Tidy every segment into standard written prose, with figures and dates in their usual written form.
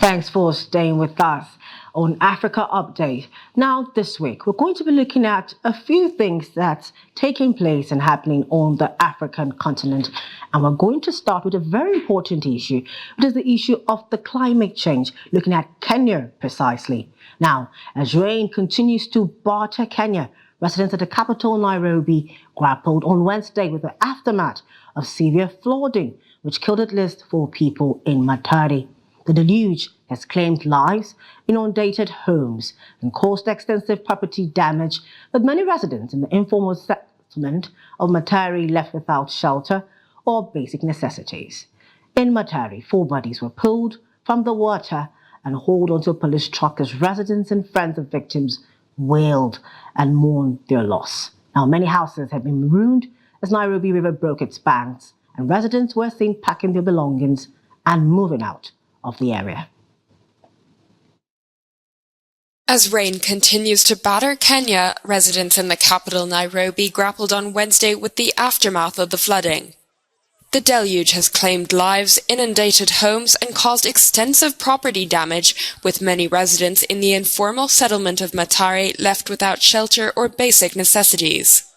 Thanks for staying with us on Africa Update. Now, this week, we're going to be looking at a few things that's taking place and happening on the African continent. And we're going to start with a very important issue, which is the issue of the climate change, looking at Kenya precisely. Now, as rain continues to batter Kenya, residents at the capital, Nairobi, grappled on Wednesday with the aftermath of severe flooding, which killed at least 4 people in Matari. The deluge has claimed lives, inundated homes, and caused extensive property damage, with many residents in the informal settlement of Matari left without shelter or basic necessities. In Matari, 4 bodies were pulled from the water and hauled onto a police truck as residents and friends of victims wailed and mourned their loss. Now, many houses have been ruined as Nairobi River broke its banks, and residents were seen packing their belongings and moving out of the area. As rain continues to batter Kenya, residents in the capital Nairobi grappled on Wednesday with the aftermath of the flooding. The deluge has claimed lives, inundated homes, and caused extensive property damage, with many residents in the informal settlement of Matari left without shelter or basic necessities.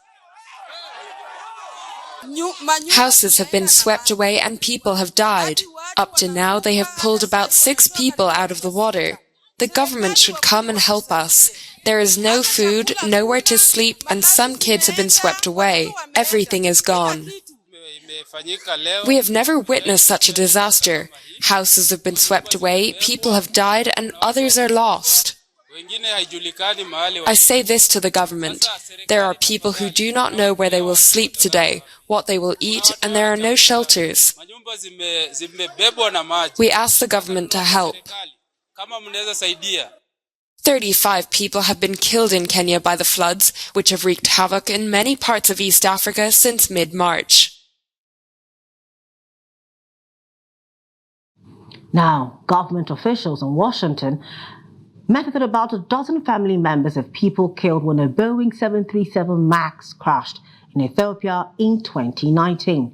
Houses have been swept away and people have died. Up to now, they have pulled about 6 people out of the water. The government should come and help us. There is no food, nowhere to sleep, and some kids have been swept away. Everything is gone. We have never witnessed such a disaster. Houses have been swept away, people have died, and others are lost. I say this to the government. There are people who do not know where they will sleep today, what they will eat, and there are no shelters. We ask the government to help. 35 people have been killed in Kenya by the floods, which have wreaked havoc in many parts of East Africa since mid-March. Now, government officials in Washington met with about a dozen family members of people killed when a Boeing 737 MAX crashed in Ethiopia in 2019.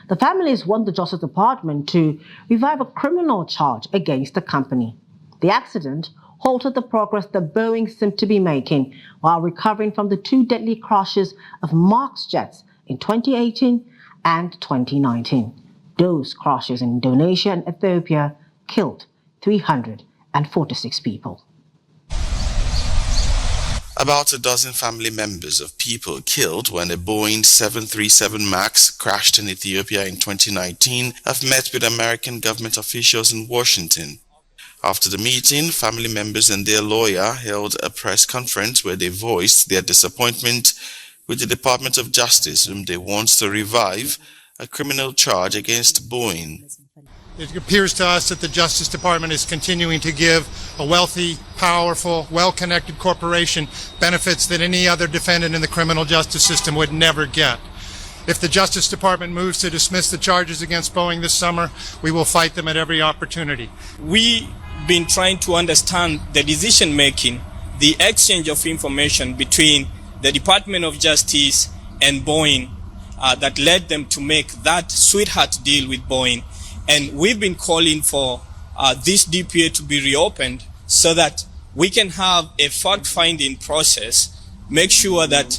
The families want the Justice Department to revive a criminal charge against the company. The accident halted the progress that Boeing seemed to be making while recovering from the 2 deadly crashes of MAX jets in 2018 and 2019. Those crashes in Indonesia and Ethiopia killed 346 people. About a dozen family members of people killed when a Boeing 737 MAX crashed in Ethiopia in 2019 have met with American government officials in Washington. After the meeting, family members and their lawyer held a press conference where they voiced their disappointment with the Department of Justice, whom they want to revive a criminal charge against Boeing. It appears to us that the Justice Department is continuing to give a wealthy, powerful, well-connected corporation benefits that any other defendant in the criminal justice system would never get. If the Justice Department moves to dismiss the charges against Boeing this summer, we will fight them at every opportunity. We've been trying to understand the decision-making, the exchange of information between the Department of Justice and Boeing that led them to make that sweetheart deal with Boeing. And we've been calling for this DPA to be reopened so that we can have a fact-finding process, make sure that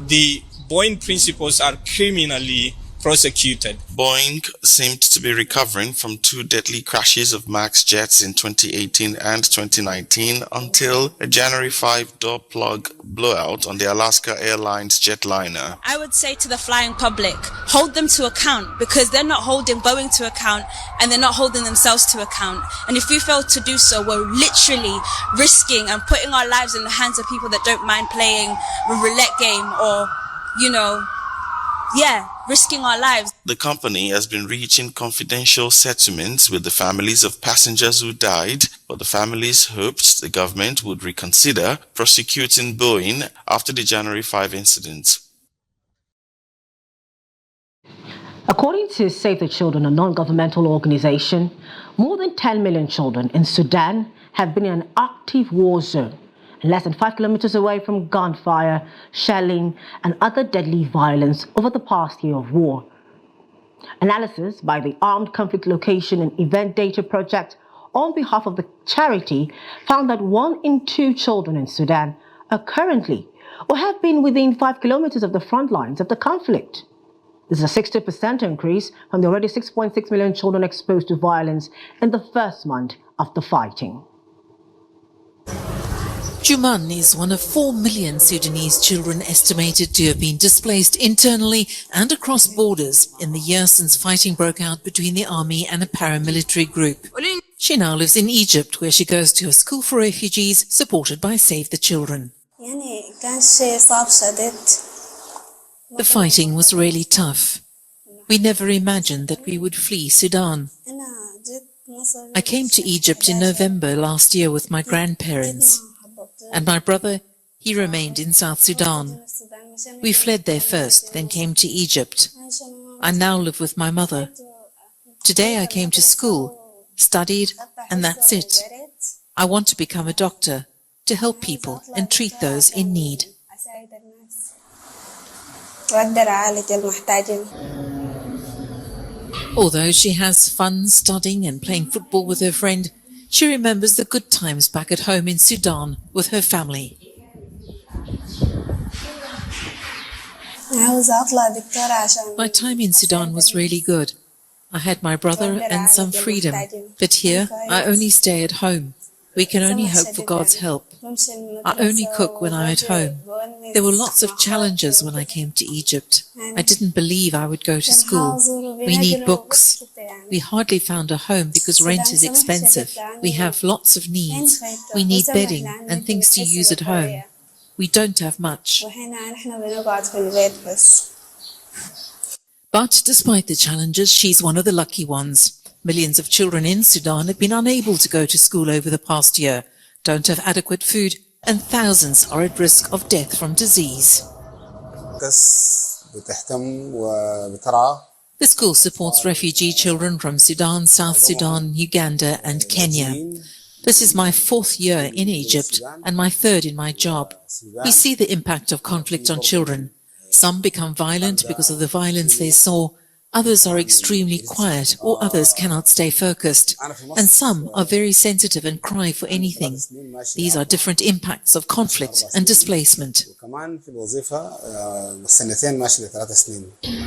the Boeing principals are criminally prosecuted. Boeing seemed to be recovering from 2 deadly crashes of MAX jets in 2018 and 2019 until a January 5 door plug blowout on the Alaska Airlines jetliner. I would say to the flying public, hold them to account, because they're not holding Boeing to account and they're not holding themselves to account. And if we fail to do so, we're literally risking and putting our lives in the hands of people that don't mind playing a roulette game or, risking our lives. The company has been reaching confidential settlements with the families of passengers who died, but the families hoped the government would reconsider prosecuting Boeing after the January 5 incident. According to Save the Children, a non-governmental organization, more than 10 million children in Sudan have been in an active war zone, less than 5 kilometers away from gunfire, shelling, and other deadly violence over the past year of war. Analysis by the Armed Conflict Location and Event Data Project on behalf of the charity, found that 1 in 2 children in Sudan are currently or have been within 5 kilometers of the front lines of the conflict. This is a 60% increase from the already 6.6 million children exposed to violence in the first month of the fighting. Juman is one of 4 million Sudanese children estimated to have been displaced internally and across borders in the year since fighting broke out between the army and a paramilitary group. She now lives in Egypt, where she goes to a school for refugees supported by Save the Children. The fighting was really tough. We never imagined that we would flee Sudan. I came to Egypt in November last year with my grandparents. And my brother, he remained in South Sudan. We fled there first, then came to Egypt. I now live with my mother. Today I came to school, studied, and that's it. I want to become a doctor, to help people and treat those in need. Although she has fun studying and playing football with her friend, she remembers the good times back at home in Sudan with her family. My time in Sudan was really good. I had my brother and some freedom, but here I only stay at home. We can only hope for God's help. I only cook when I'm at home. There were lots of challenges when I came to Egypt. I didn't believe I would go to school. We need books. We hardly found a home because rent is expensive. We have lots of needs. We need bedding and things to use at home. We don't have much. But despite the challenges, she's one of the lucky ones. Millions of children in Sudan have been unable to go to school over the past year, don't have adequate food, and thousands are at risk of death from disease. The school supports refugee children from Sudan, South Sudan, Uganda, and Kenya. This is my 4th year in Egypt and my 3rd in my job. We see the impact of conflict on children. Some become violent because of the violence they saw. Others are extremely quiet, or others cannot stay focused. And some are very sensitive and cry for anything. These are different impacts of conflict and displacement.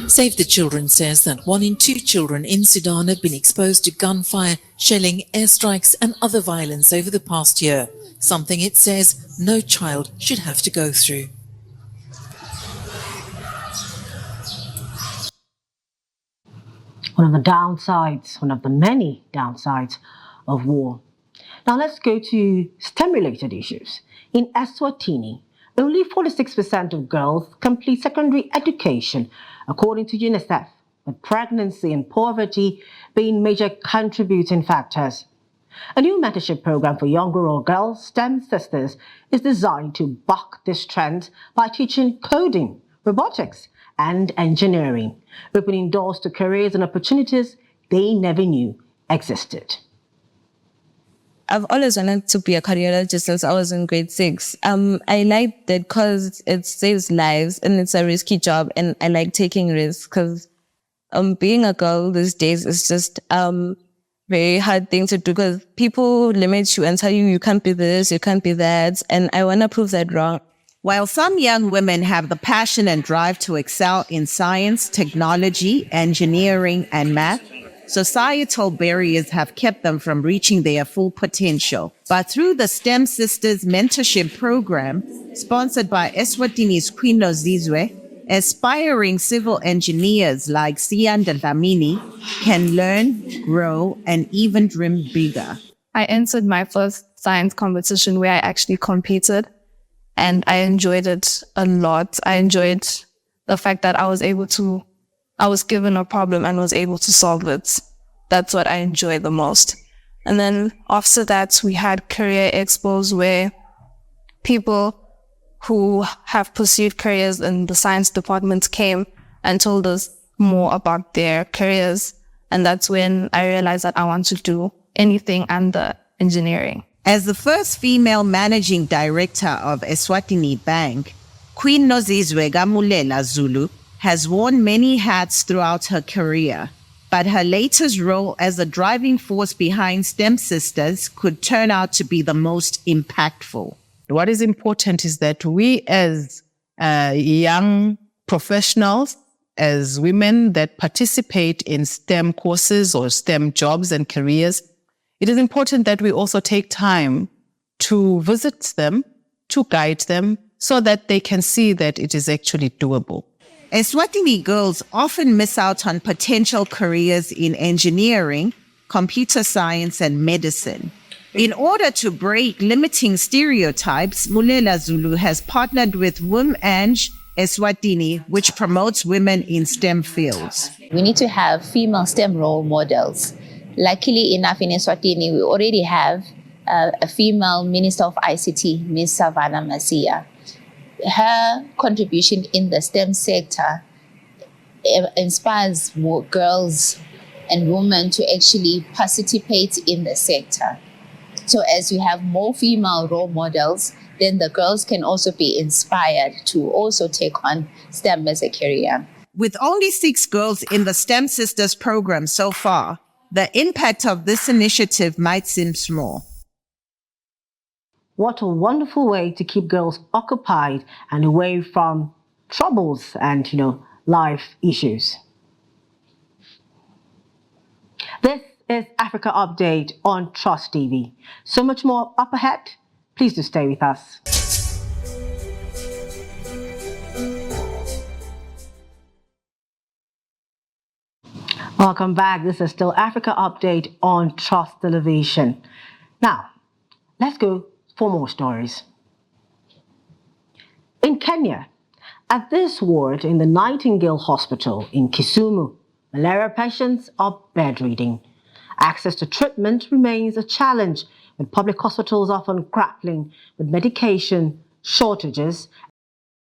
Save the Children says that 1 in 2 children in Sudan have been exposed to gunfire, shelling, airstrikes and other violence over the past year, something it says no child should have to go through. One of the downsides, one of the many downsides of war. Now let's go to STEM-related issues. In Eswatini, only 46% of girls complete secondary education, according to UNICEF, with pregnancy and poverty being major contributing factors. A new mentorship program for young rural girls, STEM Sisters, is designed to buck this trend by teaching coding, robotics, and engineering, opening doors to careers and opportunities they never knew existed. I've always wanted to be a cardiologist since I was in grade 6. I like that because it saves lives and it's a risky job, and I like taking risks because being a girl these days is just very hard thing to do because people limit you and tell you can't be this, you can't be that, and I want to prove that wrong. While some young women have the passion and drive to excel in science, technology, engineering, and math, societal barriers have kept them from reaching their full potential. But through the STEM Sisters Mentorship Program, sponsored by Eswatini's Queen Nozizwe, aspiring civil engineers like Sian Dlamini can learn, grow, and even dream bigger. I entered my first science competition where I actually competed. And I enjoyed it a lot. I enjoyed the fact that I was given a problem and was able to solve it. That's what I enjoyed the most. And then after that, we had career expos where people who have pursued careers in the science department came and told us more about their careers. And that's when I realized that I want to do anything under engineering. As the first female managing director of Eswatini Bank, Queen Nozizwe Gamulela Zulu has worn many hats throughout her career. but her latest role as a driving force behind STEM Sisters could turn out to be the most impactful. What is important is that we as young professionals, as women that participate in STEM courses or STEM jobs and careers, it is important that we also take time to visit them, to guide them, so that they can see that it is actually doable. Eswatini girls often miss out on potential careers in engineering, computer science, and medicine. In order to break limiting stereotypes, Mulela Zulu has partnered with WomAnge Eswatini, which promotes women in STEM fields. We need to have female STEM role models. Luckily enough, in Eswatini, we already have a female Minister of ICT, Ms. Savannah Masia. Her contribution in the STEM sector inspires more girls and women to actually participate in the sector. So as you have more female role models, then the girls can also be inspired to also take on STEM as a career. With only 6 girls in the STEM Sisters program so far, the impact of this initiative might seem small. What a wonderful way to keep girls occupied and away from troubles and, life issues. This is Africa Update on Trust TV. So much more up ahead. Please do stay with us. Welcome back. This is still Africa Update on Trust Television. Now, let's go for more stories. In Kenya, at this ward in the Nightingale Hospital in Kisumu, malaria patients are bedridden. Access to treatment remains a challenge, with public hospitals often grappling with medication shortages